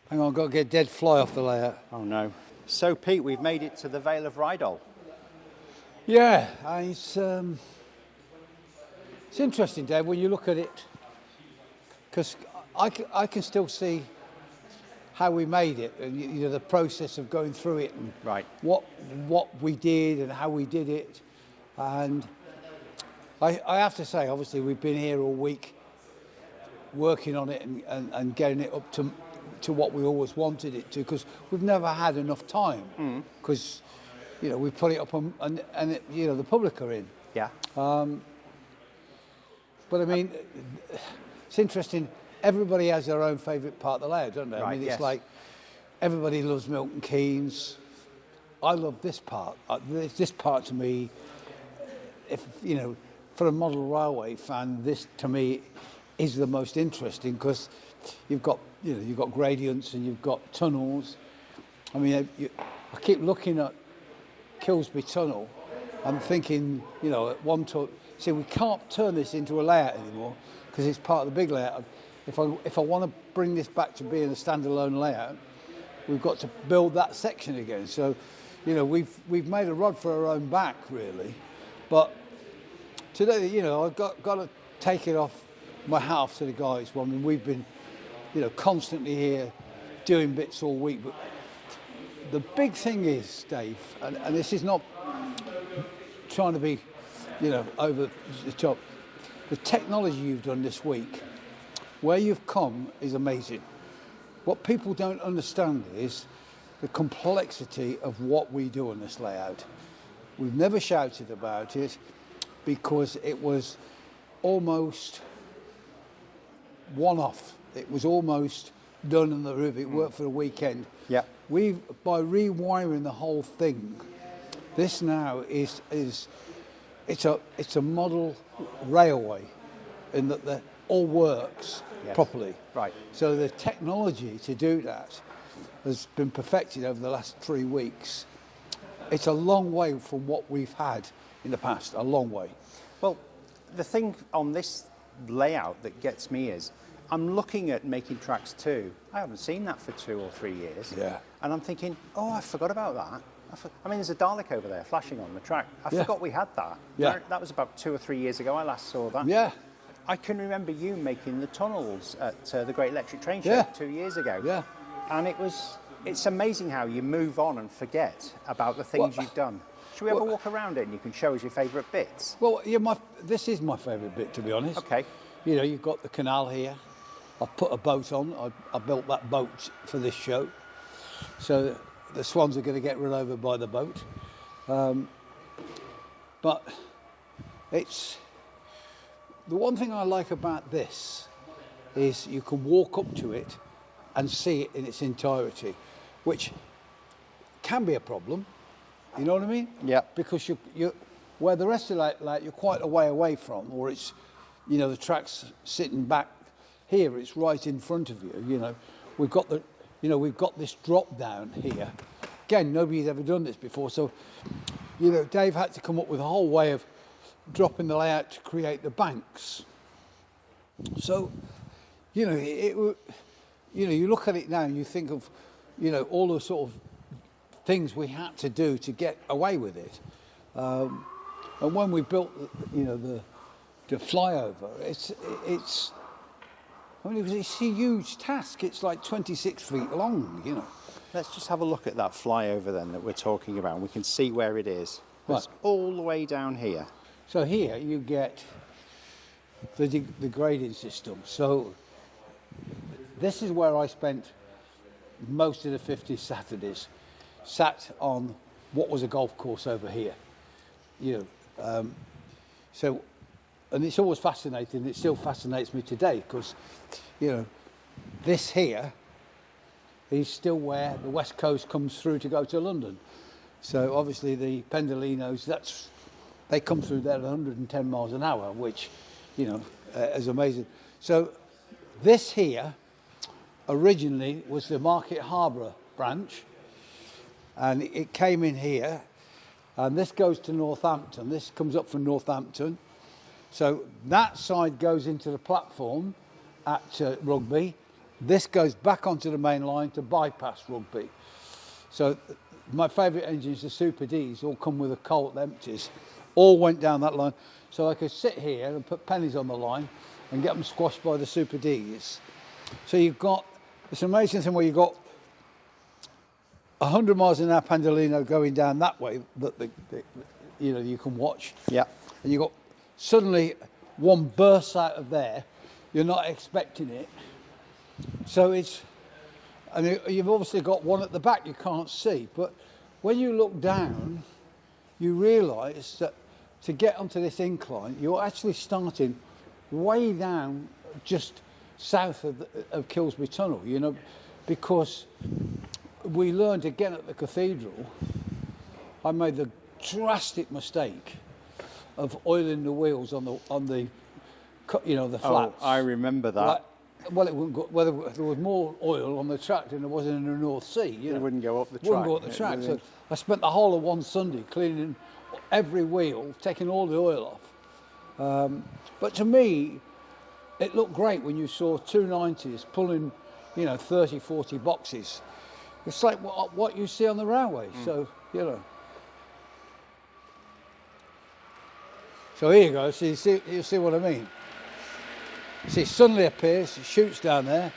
Hang on, I've got to get a dead fly off the layout. Oh no. So Pete, we've made it to the Vale of Rheidol. Yeah, it's interesting, Dave, when you look at it, because I can still see how we made it, and you know, the process of going through it, and Right. what we did and how we did it. And I have to say, obviously, we've been here all week working on it and getting it up to what we always wanted it to, because we've never had enough time, because you know, we put it up and it, you know, the public are in. Yeah. But I mean, it's interesting. Everybody has their own favourite part of the layout, don't they? Right, I mean, it's yes. like everybody loves Milton Keynes. I love this part. This part to me, if you know, for a model railway fan, this to me is the most interesting, because you've got gradients and you've got tunnels. I mean, I keep looking at Kilsby tunnel. I'm thinking, you know, at one time, see, we can't turn this into a layout anymore because it's part of the big layout. If I want to bring this back to being a standalone layout, we've got to build that section again. So, you know, we've made a rod for our own back, really. But today, you know, I've got to take it off my hat off to the guys. Well, I mean, we've been, you know, constantly here doing bits all week. But the big thing is, Dave, and this is not trying to be, you know, over the top. The technology you've done this week, where you've come, is amazing. What people don't understand is the complexity of what we do on this layout. We've never shouted about it because it was almost one-off. It was almost done on the roof. It worked for the weekend. Yeah. By rewiring the whole thing, this now is it's a model railway, in that all works properly. Right. So the technology to do that has been perfected over the last 3 weeks. It's a long way from what we've had in the past, a long way. Well, the thing on this layout that gets me is, I'm looking at making tracks 2. I haven't seen that for 2 or 3 years. Yeah. And I'm thinking, oh, I forgot about that. I mean, there's a Dalek over there flashing on the track. I forgot we had that. Yeah. That was about 2 or 3 years ago I last saw that. Yeah. I can remember you making the tunnels at the Great Electric Train Show Yeah. 2 years ago. Yeah. And it's amazing how you move on and forget about the things you've done. Should we have a walk around it and you can show us your favourite bits? Well, yeah, this is my favourite bit, to be honest. Okay. You know, you've got the canal here. I've put a boat on. I built that boat for this show. So the swans are going to get run over by the boat. But it's... The one thing I like about this is you can walk up to it and see it in its entirety, which can be a problem. You know what I mean? Yeah. Because you where the rest of the layout you're quite a way away from, or it's, you know, the track's sitting back here, it's right in front of you. You know, we've got this drop down here. Again, nobody's ever done this before, so you know, Dave had to come up with a whole way of dropping the layout to create the banks. So, you know, you look at it now and you think of, you know, all the sort of things we had to do to get away with it. And when we built, you know, the flyover, it's a huge task. It's like 26 feet long, you know. Let's just have a look at that flyover then that we're talking about. We can see where it is. Right. It's all the way down here. So here you get the grading system. So this is where I spent most of the 50 Saturdays, sat on what was a golf course over here. You know, so, and it's always fascinating. It still fascinates me today because, you know, this here is still where the West Coast comes through to go to London. So obviously the Pendolinos, they come through there at 110 miles an hour, which, you know, is amazing. So this here originally was the Market Harbour branch, and it came in here, and this goes to Northampton. This comes up from Northampton. So that side goes into the platform at Rugby. This goes back onto the main line to bypass Rugby. So my favourite engines, the Super Ds, all come with a Colt empties, all went down that line. So I could sit here and put pennies on the line and get them squashed by the Super Ds. So you've got, it's an amazing thing where you've got 100 miles an hour Pendolino going down that way that you know, you can watch. Yeah. And you've got suddenly one bursts out of there, you're not expecting it. So it's, and you've obviously got one at the back you can't see, but when you look down, you realise that to get onto this incline, you're actually starting way down just south of Kilsby Tunnel, you know, because we learned again at the cathedral, I made the drastic mistake of oiling the wheels on the you know, the flats. Oh, I remember that. Like, well, it wouldn't go, whether there was more oil on the track than there was in the North Sea. You know, It wouldn't go up the track. Wouldn't go up the track. So I spent the whole of one Sunday cleaning every wheel, taking all the oil off. But to me, it looked great when you saw 290s pulling, you know, 30, 40 boxes. It's like what you see on the railway. So, you know. So here you go. So you see what I mean? See, it suddenly appears, it shoots down there.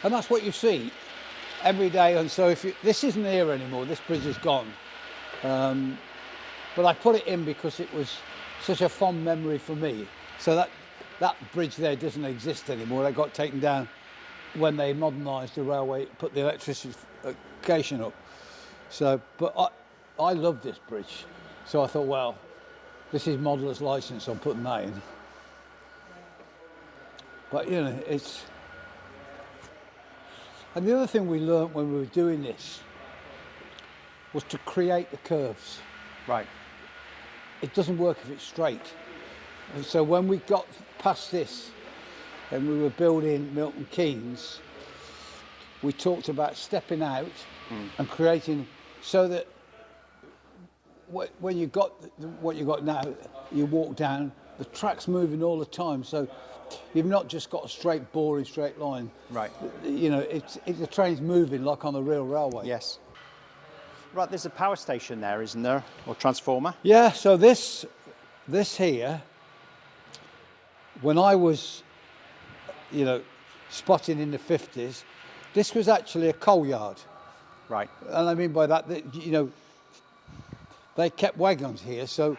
And that's what you see every day. And so this isn't here anymore, this bridge is gone. But I put it in because it was such a fond memory for me. So that bridge there doesn't exist anymore. They got taken down when they modernised the railway, put the electrification up. So, but I love this bridge. So I thought, well, this is modeller's license, so I'm putting that in. But, you know, it's... And the other thing we learnt when we were doing this was to create the curves. Right. It doesn't work if it's straight. And so when we got past this and we were building Milton Keynes, we talked about stepping out and creating so that when you got what you got now, you walk down, the track's moving all the time. So you've not just got a straight, boring, straight line. Right. You know, the train's moving like on a real railway. Yes. Right, there's a power station there, isn't there? Or transformer? Yeah, so this here, when I was, you know, spotting in the 50s, this was actually a coal yard. Right. And I mean by that, you know, they kept wagons here, so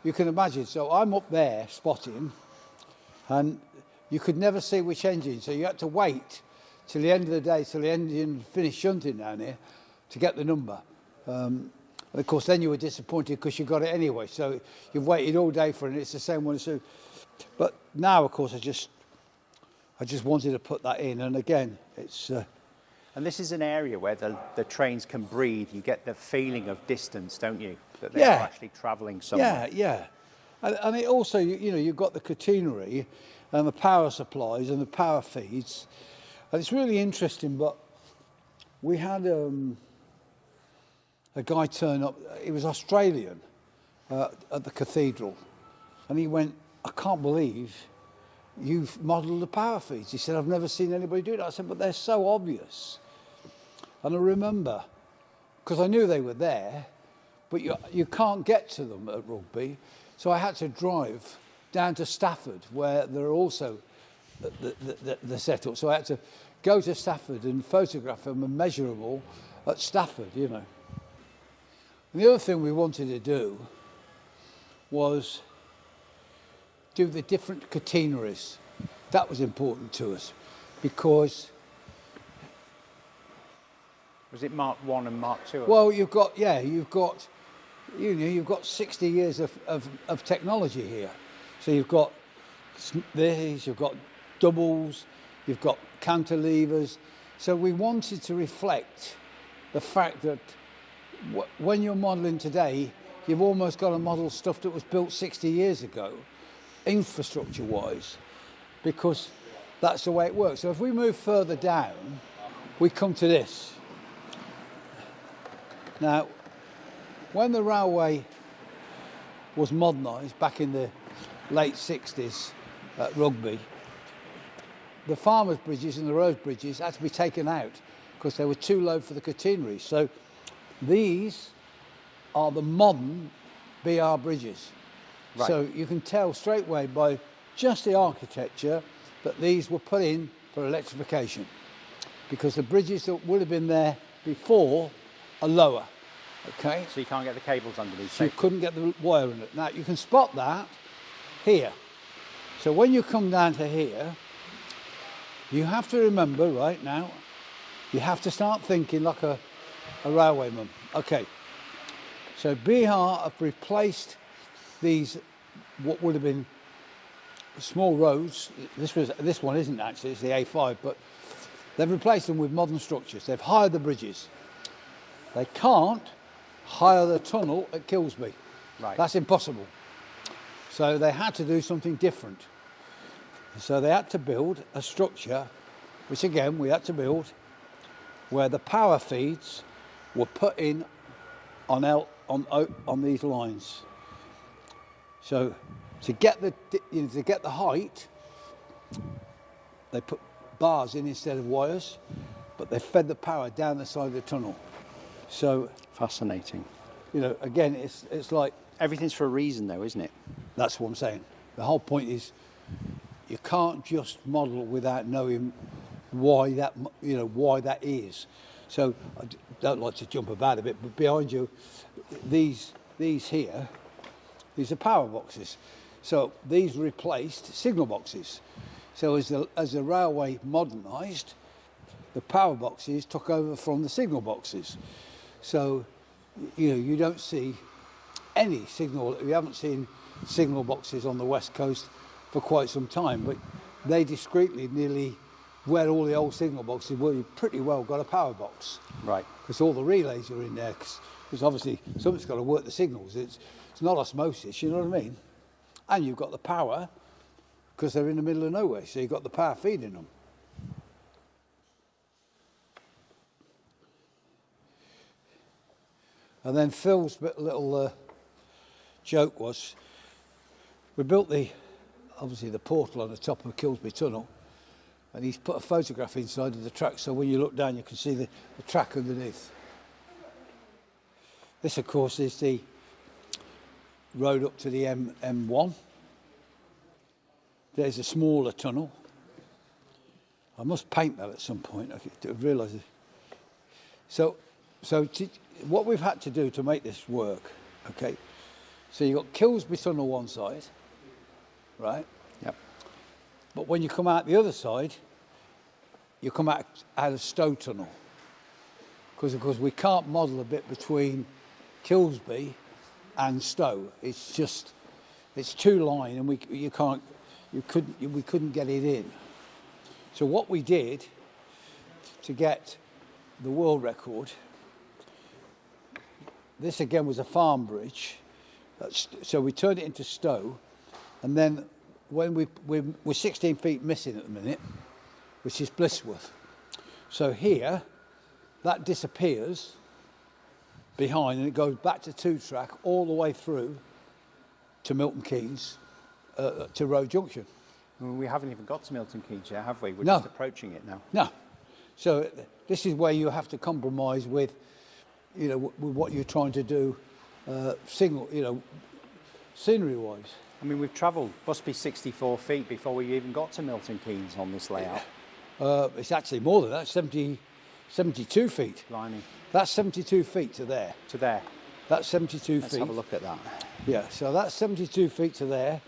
you can imagine. So I'm up there spotting, and you could never see which engine, so you had to wait till the end of the day, till the engine finished shunting down here to get the number. And of course, then you were disappointed because you got it anyway. So you've waited all day for it, and it's the same one. So, but now, of course, I just wanted to put that in, and again, it's. And this is an area where the trains can breathe. You get the feeling of distance, don't you? That they're Yeah. actually travelling somewhere. Yeah. And it also, you know, you've got the catenary and the power supplies and the power feeds. And it's really interesting, but we had a guy turn up, he was Australian at the cathedral. And he went, I can't believe you've modelled the power feeds. He said, I've never seen anybody do that. I said, but they're so obvious. And I remember, because I knew they were there, but you can't get to them at Rugby. So I had to drive down to Stafford, where there are also the setup. So I had to go to Stafford and photograph them and measure them all at Stafford, you know. And the other thing we wanted to do was do the different catenaries. That was important to us because... Was it Mark 1 and Mark 2? Well, you've got 60 years of technology here. So you've got these, you've got doubles, you've got cantilevers. So we wanted to reflect the fact that when you're modelling today, you've almost got to model stuff that was built 60 years ago, infrastructure-wise, because that's the way it works. So if we move further down, we come to this. Now, when the railway was modernised back in the late 60s at Rugby, the farmers' bridges and the road bridges had to be taken out because they were too low for the catenary. So these are the modern BR bridges. Right. So you can tell straight away by just the architecture that these were put in for electrification, because the bridges that would have been there before are lower. Okay? So you can't get the cables underneath. So you couldn't get the wire in it. Now you can spot that here. So when you come down to here, you have to remember right now, you have to start thinking like a railwayman. Okay. So BR have replaced these, what would have been small roads. This one isn't actually, it's the A5, but they've replaced them with modern structures. They've hired the bridges. They can't hire the tunnel at Kilsby. Right. That's impossible. So they had to do something different. So they had to build a structure, which again we had to build, where the power feeds were put in on these lines. So to get the height, they put bars in instead of wires, but they fed the power down the side of the tunnel. So Fascinating. Again, it's like, Everything's for a reason, though, isn't it? that's what I'm saying. The whole point is you can't just model without knowing why that is. So I don't like to jump about a bit, but behind you, these here, these are power boxes. So these replaced signal boxes. So as the railway modernised, the power boxes took over from the signal boxes. So you don't see any signal. We haven't seen signal boxes on the west coast for quite some time, but they discreetly, nearly where all the old signal boxes were, you pretty well got a power box. Right. Because all the relays are in there, because obviously something's got to work the signals. It's not osmosis, you know what I mean? And you've got the power, because they're in the middle of nowhere, so you've got the power feeding them. And then Phil's little joke was, we built obviously the portal on the top of Kilsby Tunnel, and he's put a photograph inside of the track, so when you look down you can see the track underneath. This of course is the road up to the M1. There's a smaller tunnel. I must paint that at some point, I realise it. So what we've had to do to make this work, okay, so you've got Kilsby Tunnel one side, right? Yep. But when you come out the other side, you come out of Stowe Tunnel. Because of course we can't model a bit between Kilsby and Stowe. It's two line, and we couldn't get it in. So what we did to get the world record, this again was a farm bridge. So we turned it into Stowe, and then when we're 16 feet missing at the minute, which is Blissworth. So here, that disappears behind, and it goes back to two track all the way through to Milton Keynes, to Road Junction. We haven't even got to Milton Keynes yet, have we? We're No. just approaching it now. No. So this is where you have to compromise with what you're trying to do, scenery-wise. I mean, we've travelled, must be 64 feet before we even got to Milton Keynes on this layout. It's actually more than that, 72 feet. Blimey. That's 72 feet to there. To there. That's 72 Let's feet. have a look at that. Yeah, so that's 72 feet to there.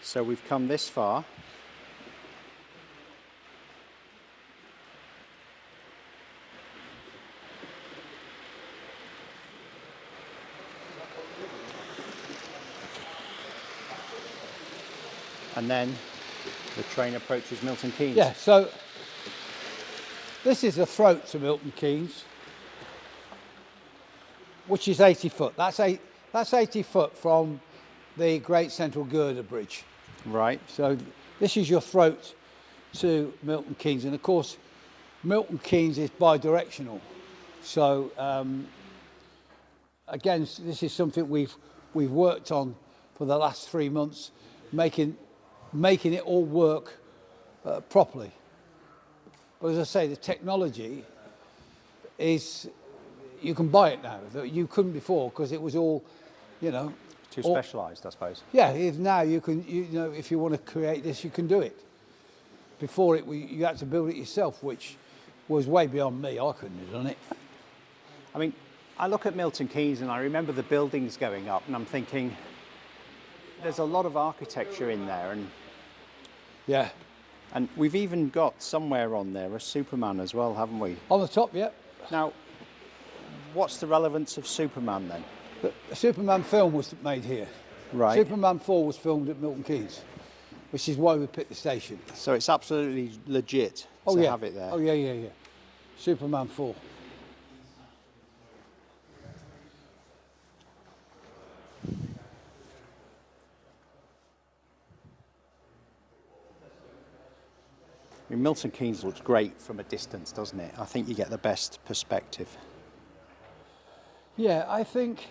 So we've come this far. And then the train approaches Milton Keynes. Yeah, so this is the throat to Milton Keynes, which is 80 foot. That's 80 foot from the Great Central Girder Bridge. Right. So this is your throat to Milton Keynes, and of course Milton Keynes is bi-directional. So again, this is something we've worked on for the last 3 months, making it all work properly. But as I say, the technology is, you can buy it now that you couldn't before, because it was all, you know, Too specialised, I suppose. yeah. Now you can, you know, if you want to create this, you can do it. Before you had to build it yourself, which was way beyond me. I couldn't have done it. I mean, I look at Milton Keynes and I remember the buildings going up, and I'm thinking, there's a lot of architecture in there, and Yeah. And we've even got somewhere on there a Superman as well, haven't we? On the top, yeah. Now, what's the relevance of Superman then? The Superman film was made here. Right. Superman 4 was filmed at Milton Keynes, which is why we picked the station. So it's absolutely legit to have it there. Oh, yeah. Superman 4. I mean, Milton Keynes looks great from a distance, doesn't it? I think you get the best perspective. Yeah, I think,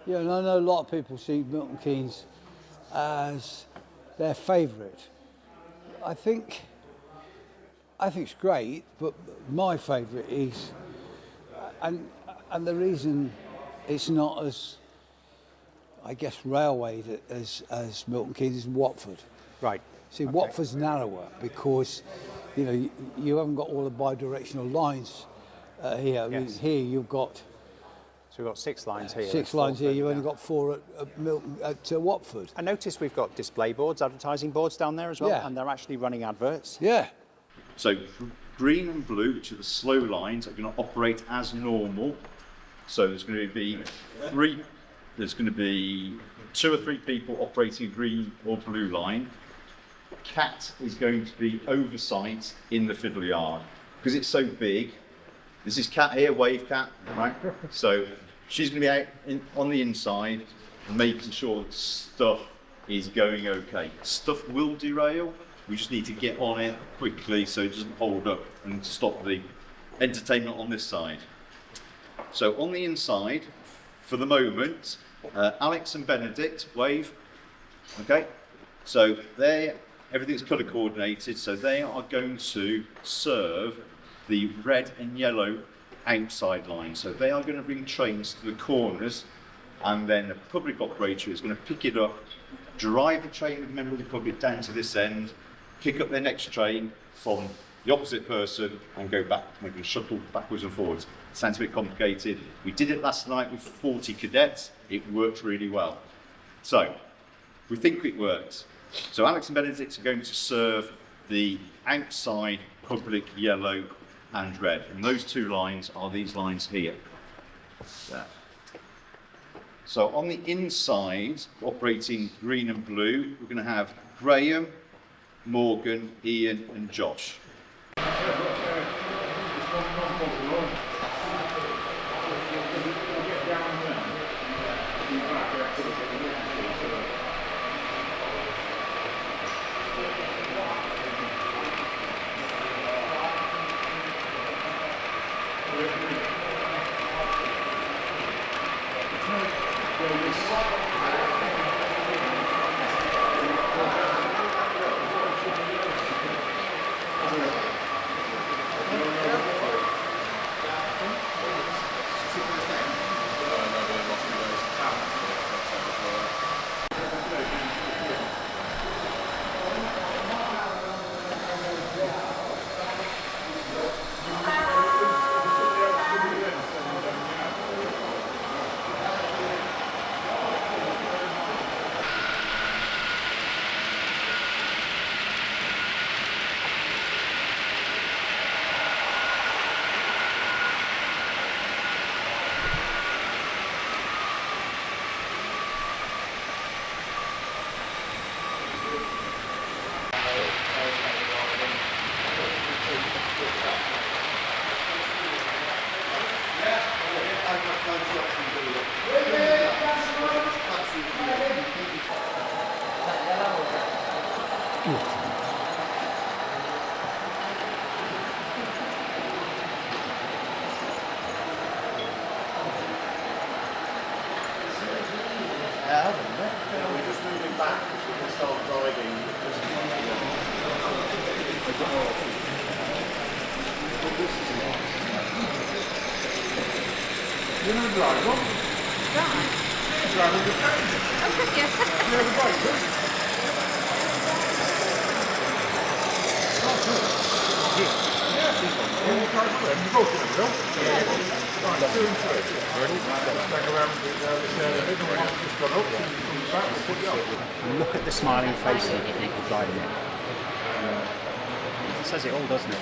yeah, and I know a lot of people see Milton Keynes as their favourite. I think it's great, but my favourite is, and the reason it's not as, I guess, railway as Milton Keynes is Watford. Right. See, Watford's narrower because, you know, you haven't got all the bi-directional lines here. I mean, Yes. here you've got So we've got 6 lines here. 6 lines here. You've only got 4 at Watford. I noticed we've got display boards, advertising boards down there as well, Yeah. and they're actually running adverts. Yeah. So green and blue, which are the slow lines, are going to operate as normal. So there's going to be 2 or 3 people operating a green or blue line. Cat is going to be oversight in the fiddle yard because it's so big. This is Cat here, wave Cat, right? So she's going to be out on the inside and making sure that stuff is going okay. Stuff will derail. We just need to get on it quickly so it doesn't hold up and stop the entertainment on this side. So on the inside, for the moment, Alex and Benedict, wave. Okay, so everything's colour coordinated, so they are going to serve the red and yellow outside line. So they are going to bring trains to the corners, and then a public operator is going to pick it up, drive the train with a member of the public down to this end, pick up their next train from the opposite person and go back, making a shuttle backwards and forwards. Sounds a bit complicated. We did it last night with 40 cadets. It worked really well. So we think it works. So Alex and Benedict are going to serve the outside public yellow and red. And those 2 lines are these lines here. There. So on the inside, operating green and blue, we're going to have Graham, Morgan, Ian and Josh. start driving. You know drive one? Right. Driving the train. Oh, good, yeah. You know the bike, huh? Yeah. You drive on them, you both of them, no? Right, 2 and 3. Ready? Back around this area, the middle one just got up, and you come back, we'll put you up. And look at the smiling faces of the people driving it. It says it all, doesn't it?